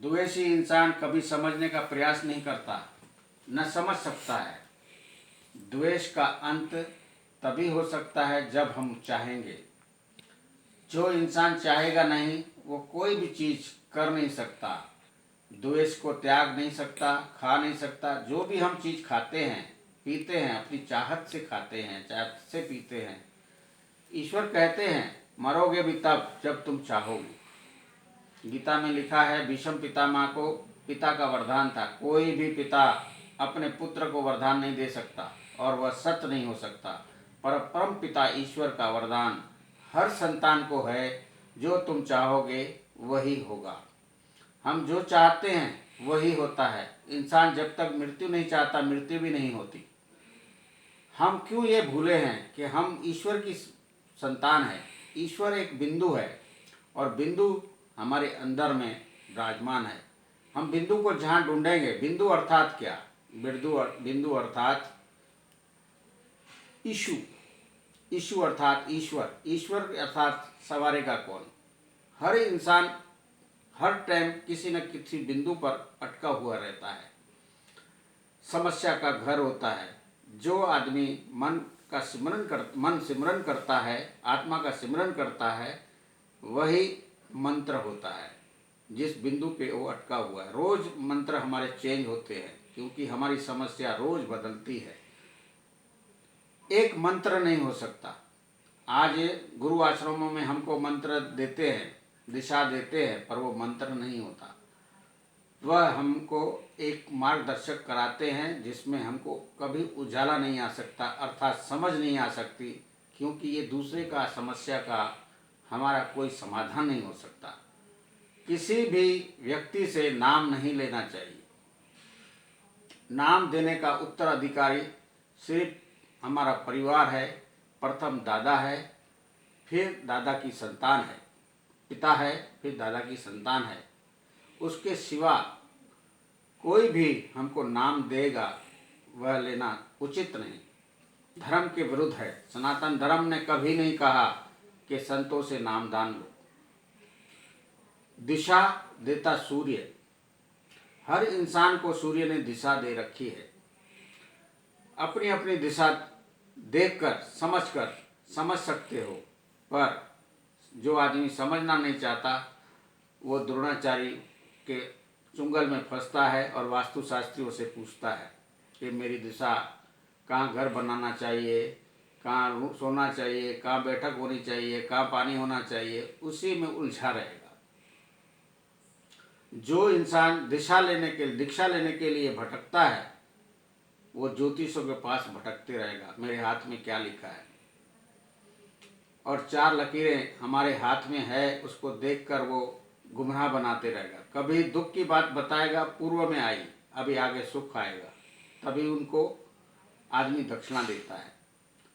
द्वेषी इंसान कभी समझने का प्रयास नहीं करता, न समझ सकता है। द्वेष का अंत तभी हो सकता है जब हम चाहेंगे। जो इंसान चाहेगा नहीं वो कोई भी चीज़ कर नहीं सकता। द्वेष को त्याग नहीं सकता, खा नहीं सकता। जो भी हम चीज़ खाते हैं, पीते हैं, अपनी चाहत से खाते हैं, चाहत से पीते हैं। ईश्वर कहते हैं मरोगे भी तब जब तुम चाहोगे। गीता में लिखा है, भीष्म पितामह को पिता का वरदान था। कोई भी पिता अपने पुत्र को वरदान नहीं दे सकता और वह सत्य नहीं हो सकता। पर परम पिता ईश्वर का वरदान हर संतान को है, जो तुम चाहोगे वही होगा। हम जो चाहते हैं वही होता है। इंसान जब तक मृत्यु नहीं चाहता, मृत्यु भी नहीं होती। हम क्यों ये भूले हैं कि हम ईश्वर की संतान है। ईश्वर एक बिंदु है और बिंदु हमारे अंदर में विराजमान है। हम बिंदु को जहाँ ढूंढेंगे, बिंदु अर्थात क्या? बिंदु अर्थात ईशु। ईशु अर्थात ईश्वर। ईश्वर अर्थात सवारेगा कौन? हर इंसान हर टाइम किसी न किसी बिंदु पर अटका हुआ रहता है। समस्या का घर होता है। जो आदमी मन सिमरन करता है, आत्मा का सिमरन करता है, वही मंत्र होता है जिस बिंदु पे वो अटका हुआ है। रोज मंत्र हमारे चेंज होते हैं क्योंकि हमारी समस्या रोज बदलती है। एक मंत्र नहीं हो सकता। आज गुरु आश्रमों में हमको मंत्र देते हैं, दिशा देते हैं, पर वो मंत्र नहीं होता। वह हमको एक मार्गदर्शक कराते हैं जिसमें हमको कभी उजाला नहीं आ सकता, अर्थात समझ नहीं आ सकती, क्योंकि ये दूसरे का समस्या का हमारा कोई समाधान नहीं हो सकता। किसी भी व्यक्ति से नाम नहीं लेना चाहिए। नाम देने का उत्तराधिकारी सिर्फ हमारा परिवार है। प्रथम दादा है, फिर दादा की संतान है। पिता है, फिर दादा की संतान है। उसके सिवा कोई भी हमको नाम देगा वह लेना उचित नहीं, धर्म के विरुद्ध है। सनातन धर्म ने कभी नहीं कहा कि संतों से नाम दान लो। दिशा देता सूर्य। हर इंसान को सूर्य ने दिशा दे रखी है। अपनी अपनी दिशा देखकर समझ सकते हो, पर जो आदमी समझना नहीं चाहता वो द्रोणाचार्य के चुंगल में फंसता है और वास्तुशास्त्रियों से पूछता है कि मेरी दिशा कहाँ घर बनाना चाहिए, कहाँ सोना चाहिए, कहाँ बैठक होनी चाहिए, कहाँ पानी होना चाहिए। उसी में उलझा रहेगा। जो इंसान दीक्षा लेने के लिए भटकता है वो ज्योतिषों के पास भटकते रहेगा, मेरे हाथ में क्या लिखा है। और 4 लकीरें हमारे हाथ में है, उसको देखकर वो गुमराह बनाते रहेगा। कभी दुख की बात बताएगा, पूर्व में आई, अभी आगे सुख आएगा, तभी उनको आदमी दक्षिणा देता है।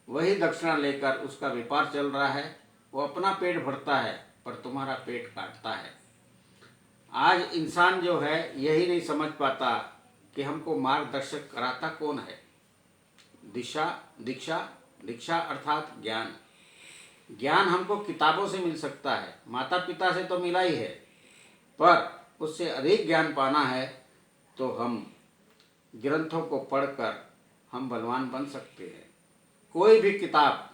वही दक्षिणा लेकर उसका व्यापार चल रहा है। वो अपना पेट भरता है पर तुम्हारा पेट काटता है। आज इंसान जो है यही नहीं समझ पाता कि हमको मार्गदर्शक कराता कौन है। दीक्षा अर्थात ज्ञान। ज्ञान हमको किताबों से मिल सकता है, माता पिता से तो मिला ही है, पर उससे अधिक ज्ञान पाना है तो हम ग्रंथों को पढ़कर हम बलवान बन सकते हैं। कोई भी किताब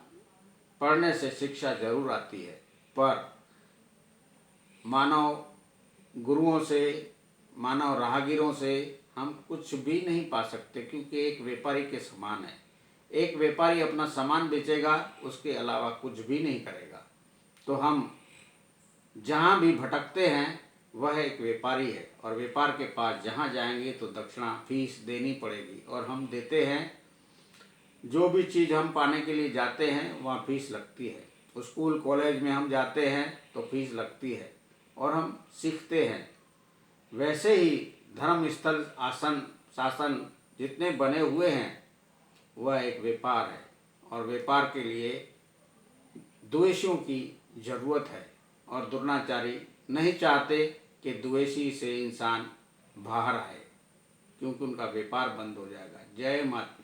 पढ़ने से शिक्षा जरूर आती है, पर मानव गुरुओं से, मानव राहगीरों से हम कुछ भी नहीं पा सकते, क्योंकि एक व्यापारी के समान है। एक व्यापारी अपना सामान बेचेगा, उसके अलावा कुछ भी नहीं करेगा। तो हम जहाँ भी भटकते हैं वह एक व्यापारी है, और व्यापार के पास जहाँ जाएंगे तो दक्षिणा फीस देनी पड़ेगी, और हम देते हैं। जो भी चीज़ हम पाने के लिए जाते हैं वहाँ फीस लगती है। स्कूल कॉलेज में हम जाते हैं तो फीस लगती है और हम सीखते हैं। वैसे ही धर्म स्थल, आसन, शासन जितने बने हुए हैं वह एक व्यापार है, और व्यापार के लिए द्वेषियों की ज़रूरत है। और द्रोणाचार्य नहीं चाहते कि द्वेषी से इंसान बाहर आए, क्योंकि उनका व्यापार बंद हो जाएगा। जय माता।